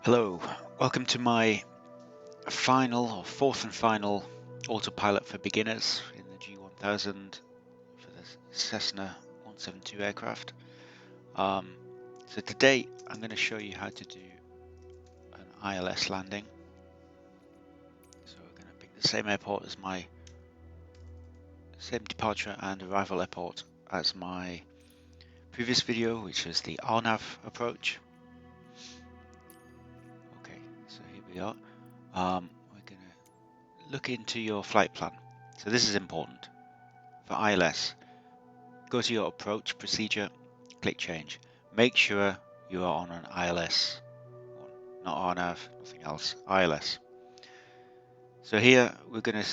Hello, welcome to my fourth and final autopilot for beginners in the G1000 for the Cessna 172 aircraft. So today I'm going to show you how to do an ILS landing. So we're going to pick the same airport as my same departure and arrival airport as my previous video, which is the RNAV approach. Okay, so here we are. We're going to look into your flight plan. So this is important. For ILS, go to your approach procedure, click change. Make sure you are on an ILS one, not RNAV, nothing else, ILS. So here we're going to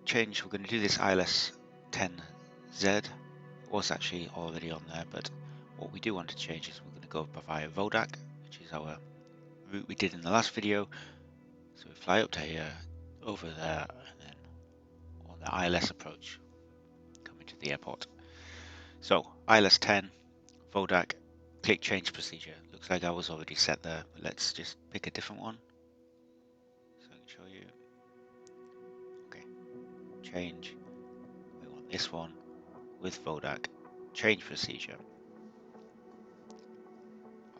change, we're going to do this ILS 10Z. It was actually already on there, but what we do want to change is we're going to go via VODAC, which is our route we did in the last video. So we fly up to here, over there, and then on the ILS approach, come into the airport. So ILS 10, VODAC, click change procedure. Looks like I was already set there, but let's just pick a different one so I can show you. Okay, change. We want this one with VODAC, change procedure.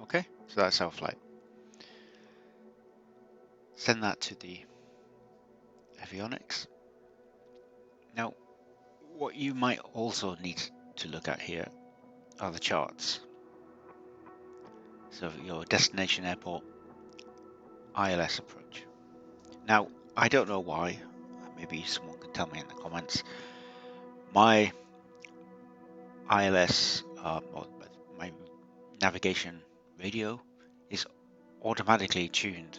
Okay, so that's our flight. Send that to the avionics. Now, what you might also need to look at here are the charts. So your destination airport, ILS approach. Now, I don't know why, maybe someone can tell me in the comments, my ILS, or my navigation radio is automatically tuned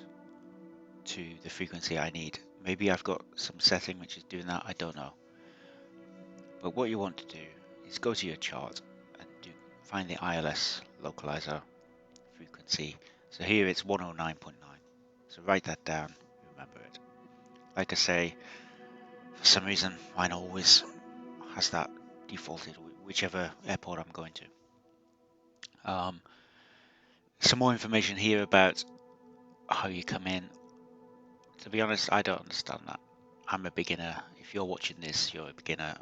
to the frequency I need. Maybe I've got some setting which is doing that, I don't know. But what you want to do is go to your chart and find the ILS localizer frequency. So here it's 109.9. So write that down, remember it. Like I say, for some reason mine always has that defaulted whichever airport I'm going to. Some more information here about how you come in. To be honest, I don't understand that. I'm a beginner. If you're watching this, you're a beginner.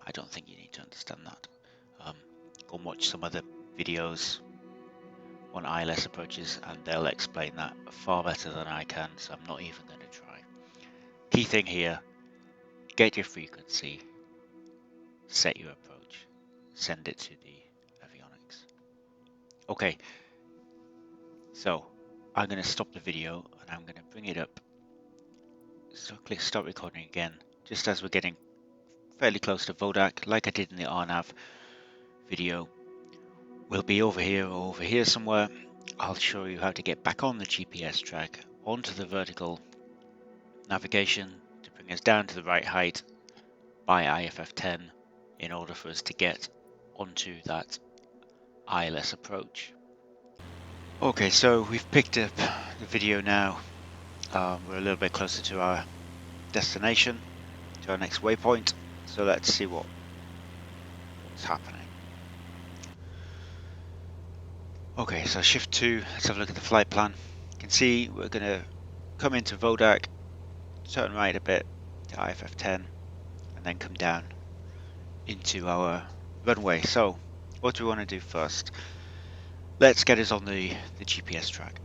I don't think you need to understand that. Go and watch some other videos on ILS approaches and they'll explain that far better than I can, so I'm not even going to try. Key thing here, get your frequency, set your approach, send it to the avionics. Okay, so I'm going to stop the video and I'm going to bring it up. So click start recording again, just as we're getting fairly close to VODAC, like I did in the RNAV video. We'll be over here or over here somewhere. I'll show you how to get back on the GPS track, onto the vertical navigation to bring us down to the right height by IFF 10 in order for us to get onto that ILS approach. Okay, so we've picked up the video now. We're a little bit closer to our destination, to our next waypoint. So let's see what's happening. Okay, so shift 2, let's have a look at the flight plan. You can see we're going to come into VODAC, turn right a bit to IFF 10, and then come down into our runway. So what do we want to do first? Let's get us on the GPS track.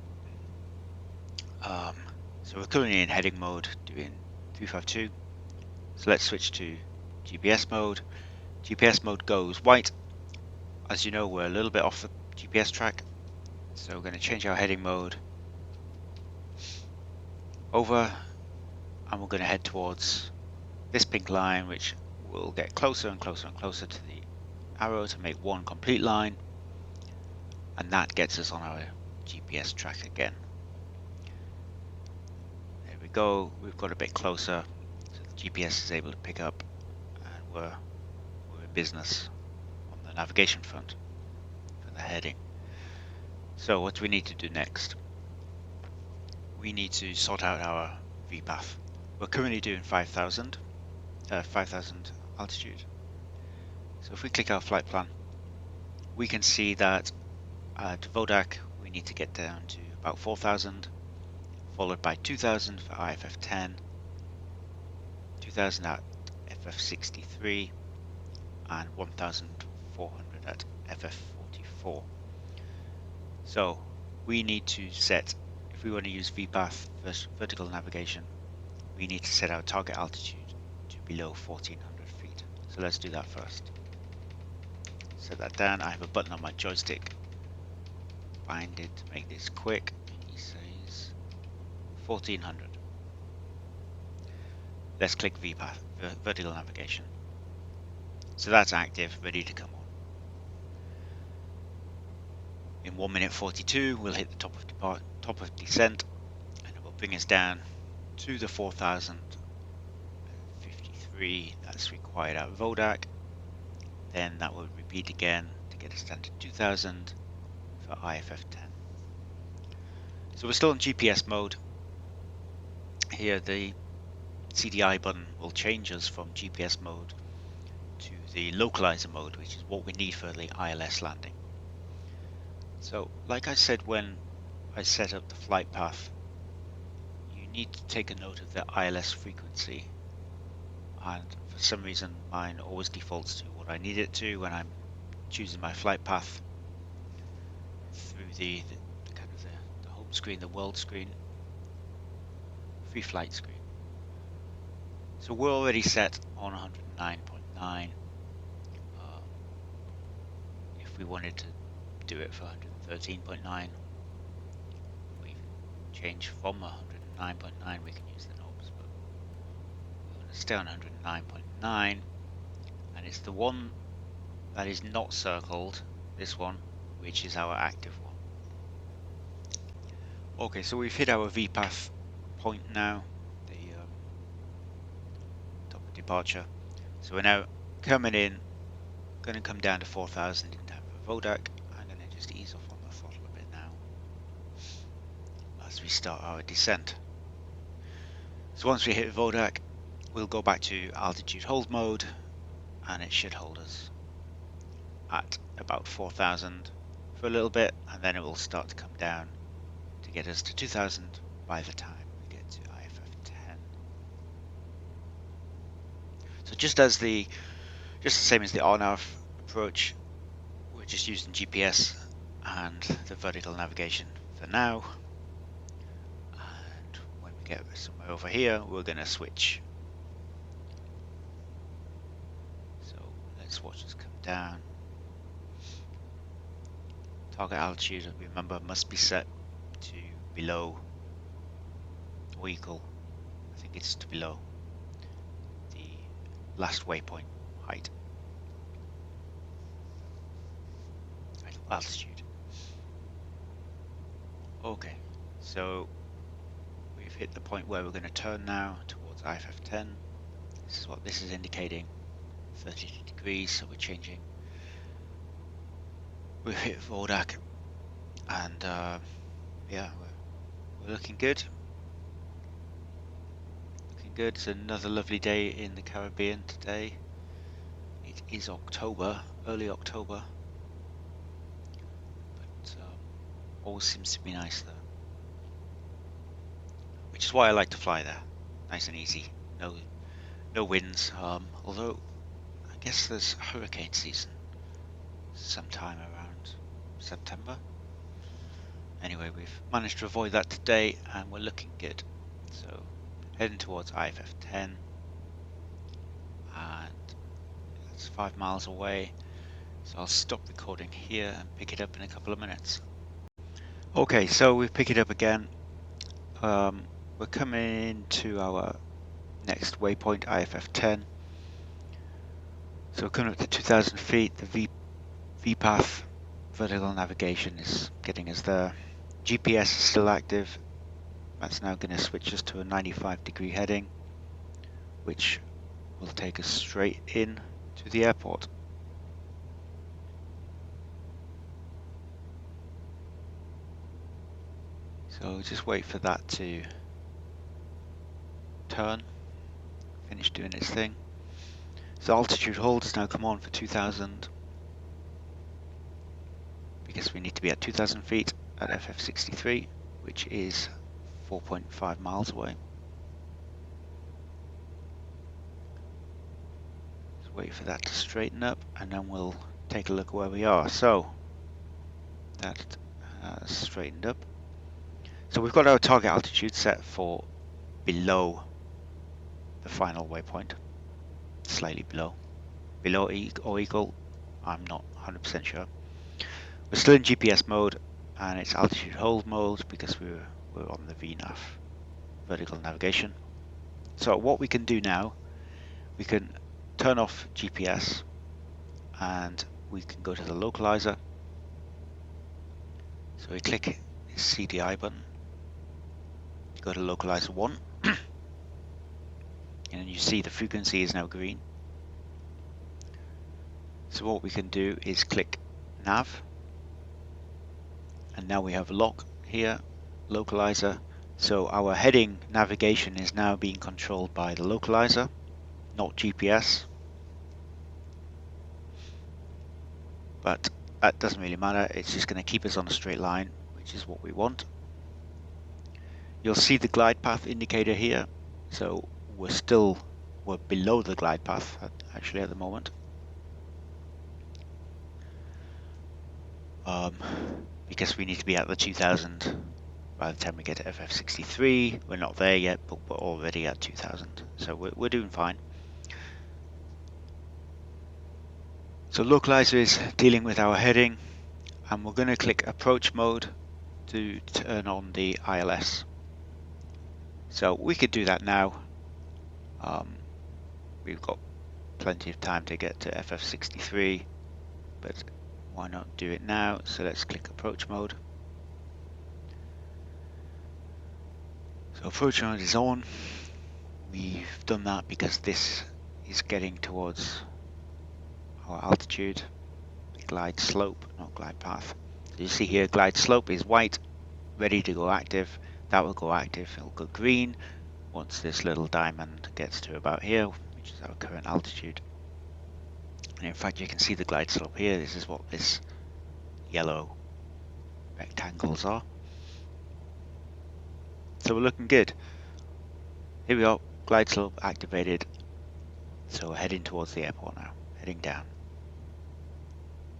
So we're currently in heading mode, doing 352. So let's switch to GPS mode. GPS mode goes white. As you know, we're a little bit off the GPS track. So we're going to change our heading mode over, and we're going to head towards this pink line, which will get closer and closer and closer to the arrow to make one complete line, and that gets us on our GPS track again. There we go, we've got a bit closer, so the GPS is able to pick up, and we're in business on the navigation front for the heading. So what do we need to do next? We need to sort out our VPATH. We're currently doing 5,000 altitude. So if we click our flight plan, we can see that to VODAC we need to get down to about 4,000, followed by 2,000 for IFF10, 2,000 at FF63, and 1,400 at FF44. So we need to set, if we want to use VPATH vertical navigation, we need to set our target altitude to below 1,400 feet. So let's do that first. Set that down. I have a button on my joystick. Bind it to make this quick. He says 1,400. Let's click VPATH, vertical navigation. So that's active, ready to come on. In 1 minute 42, we'll hit the top of descent, and it will bring us down to the 4,053 that's required at VODAC. Then that will repeat again to get us down to 2,000 for IFF10. So we're still in GPS mode. Here the CDI button will change us from GPS mode to the localizer mode, which is what we need for the ILS landing. So like I said when I set up the flight path, you need to take a note of the ILS frequency, and for some reason mine always defaults to what I need it to when I'm choosing my flight path through the kind of the home screen, the world screen, free flight screen. So we're already set on 109.9. If we wanted to do it for 113.9, or even change from 109.9, we can use the knobs, but we want to stay on 109.9, and it's the one that is not circled, this one, which is our active one. Okay, so we've hit our VPATH point now, the top of departure. So we're now coming in, going to come down to 4,000 in time for VODAC. I'm going to just ease off on the throttle a bit now as we start our descent. So once we hit VODAC, we'll go back to altitude hold mode, and it should hold us at about 4,000 for a little bit, and then it will start to come down to get us to 2,000 by the time we get to IFF10. So just the same as the RNAV approach, we're just using GPS and the vertical navigation for now, and when we get somewhere over here we're going to switch. So let's watch this come down. Target altitude, remember, must be set to below or equal, I think it's to below the last waypoint height, altitude. Okay, so we've hit the point where we're going to turn now towards IFF10. This is what this is indicating, 30 degrees, so we're changing. We've hit VODAC, and yeah, we're looking good. Looking good. It's another lovely day in the Caribbean today. It is October, early October, but always seems to be nice there. Which is why I like to fly there. Nice and easy. No winds. Although I guess there's hurricane season sometime around September. Anyway, we've managed to avoid that today, and we're looking good. So heading towards IFF10, and it's 5 miles away. So I'll stop recording here and pick it up in a couple of minutes. Okay, so we've picked it up again. We're coming to our next waypoint, IFF10. So we're coming up to 2,000 feet. The VPATH vertical navigation is getting us there. GPS is still active. That's now going to switch us to a 95-degree heading, which will take us straight in to the airport. So just wait for that to turn, finish doing its thing. So altitude hold has now come on for 2,000, because we need to be at 2,000 feet at FF63. which is 4.5 miles away. Let's wait for that to straighten up and then we'll take a look where we are. So that has straightened up. So we've got our target altitude set for below the final waypoint, slightly below or equal, I'm not 100% sure. We're still in GPS mode and it's altitude hold mode because we're on the VNAV, vertical navigation. So what we can do now, we can turn off GPS and we can go to the localizer. So we click the CDI button, go to localizer 1, and you see the frequency is now green. So what we can do is click nav, and now we have lock here, localizer. So our heading navigation is now being controlled by the localizer, not GPS. But that doesn't really matter, it's just going to keep us on a straight line, which is what we want. You'll see the glide path indicator here, so we're below the glide path actually at the moment. Because we need to be at the 2000 by the time we get to FF63. We're not there yet, but we're already at 2000, so we're doing fine. So localizer is dealing with our heading, and we're going to click approach mode to turn on the ILS. So we could do that now. We've got plenty of time to get to FF63, but why not do it now? So let's click approach mode. So approach mode is on. We've done that because this is getting towards our altitude. Glide slope, not glide path. So you see here, glide slope is white, ready to go active. That will go active, it'll go green once this little diamond gets to about here, which is our current altitude. And in fact, you can see the glide slope here. This is what this yellow rectangles are. So we're looking good. Here we are, glide slope activated. So we're heading towards the airport now, heading down.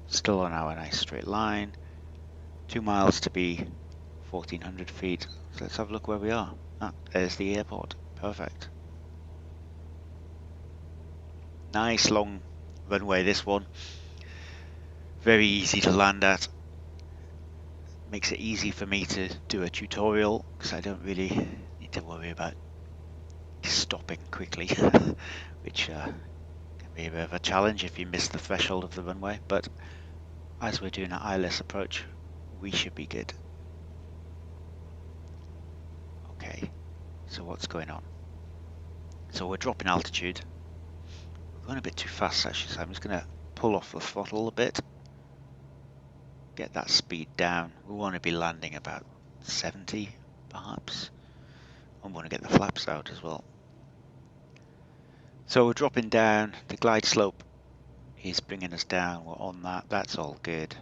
Still on our nice straight line. 2 miles to be 1400 feet. So let's have a look where we are. Ah, there's the airport. Perfect. Nice long runway, this one. Very easy to land at. Makes it easy for me to do a tutorial because I don't really need to worry about stopping quickly, which can be a bit of a challenge if you miss the threshold of the runway. But as we're doing an ILS approach, we should be good. Okay, so what's going on? So we're dropping altitude. We're going a bit too fast actually, so I'm just going to pull off the throttle a bit. Get that speed down. We want to be landing about 70 perhaps. I want to get the flaps out as well. So we're dropping down. The glide slope is bringing us down. We're on that. That's all good.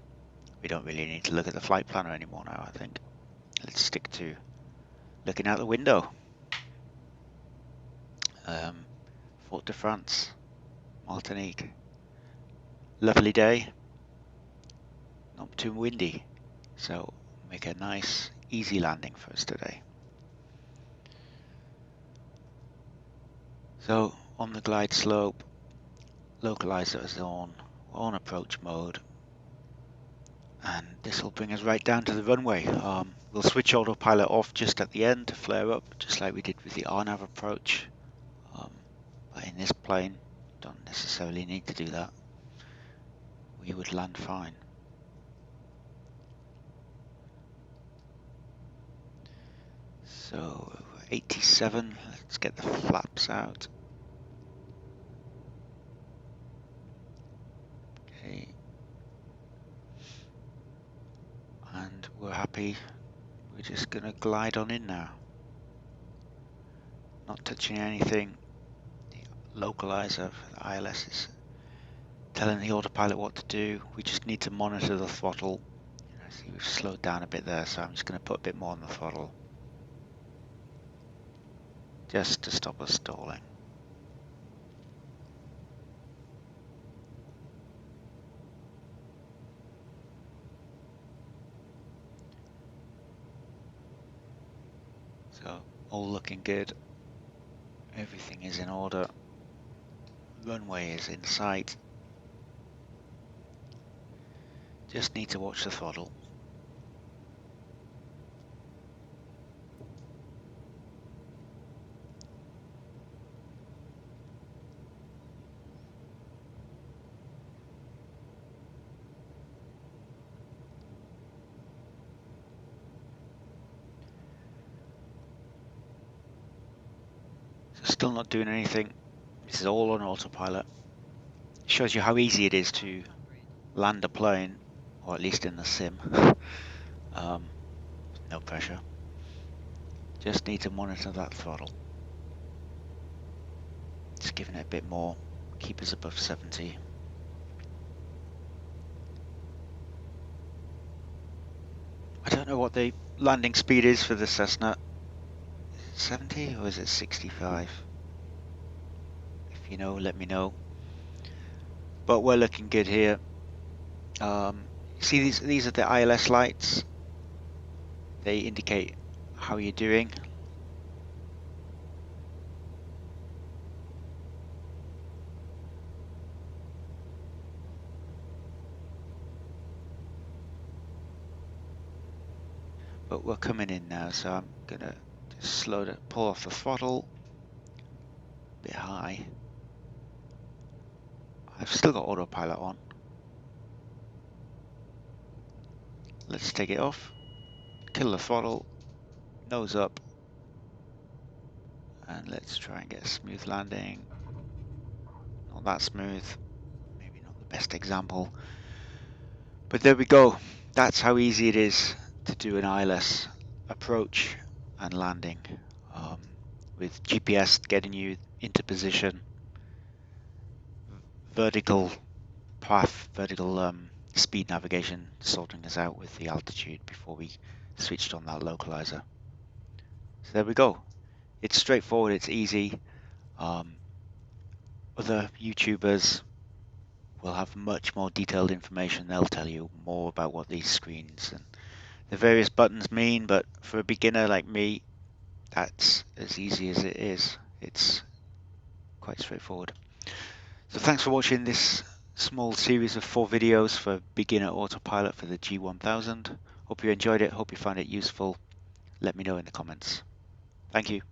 We don't really need to look at the flight planner anymore now, I think. Let's stick to looking out the window. Fort de France, Martinique. Lovely day. Not too windy. So make a nice, easy landing for us today. So on the glide slope, localizer is on. We're on approach mode. And this will bring us right down to the runway. We'll switch autopilot off just at the end to flare up, just like we did with the RNAV approach. But in this plane, don't necessarily need to do that. We would land fine. So 87, let's get the flaps out. Okay. And we're happy. We're just gonna glide on in now. Not touching anything. The localizer for the ILS is telling the autopilot what to do. We just need to monitor the throttle. See, we've slowed down a bit there, so I'm just going to put a bit more on the throttle, just to stop us stalling. So, all looking good. Everything is in order. Runway is in sight. Just need to watch the throttle. So still not doing anything. This is all on autopilot. Shows you how easy it is to land a plane, or at least in the sim. No pressure. Just need to monitor that throttle. Just giving it a bit more. Keep us above 70. I don't know what the landing speed is for the Cessna. Is it 70 or is it 65? If you know, let me know. But we're looking good here. See, these are the ILS lights. They indicate how you're doing. But we're coming in now, so I'm gonna just pull off the throttle. A bit high. I've still got autopilot on. Let's take it off. Kill the throttle. Nose up. And let's try and get a smooth landing. Not that smooth. Maybe not the best example. But there we go. That's how easy it is to do an ILS approach and landing. With GPS getting you into position. Vertical path, vertical speed navigation sorting us out with the altitude before we switched on that localizer. So there we go. It's straightforward, it's easy. Other YouTubers will have much more detailed information. They'll tell you more about what these screens and the various buttons mean, but for a beginner like me, that's as easy as it is. It's quite straightforward. So thanks for watching this small series of 4 videos for beginner autopilot for the G1000. Hope you enjoyed it, hope you found it useful. Let me know in the comments. Thank you.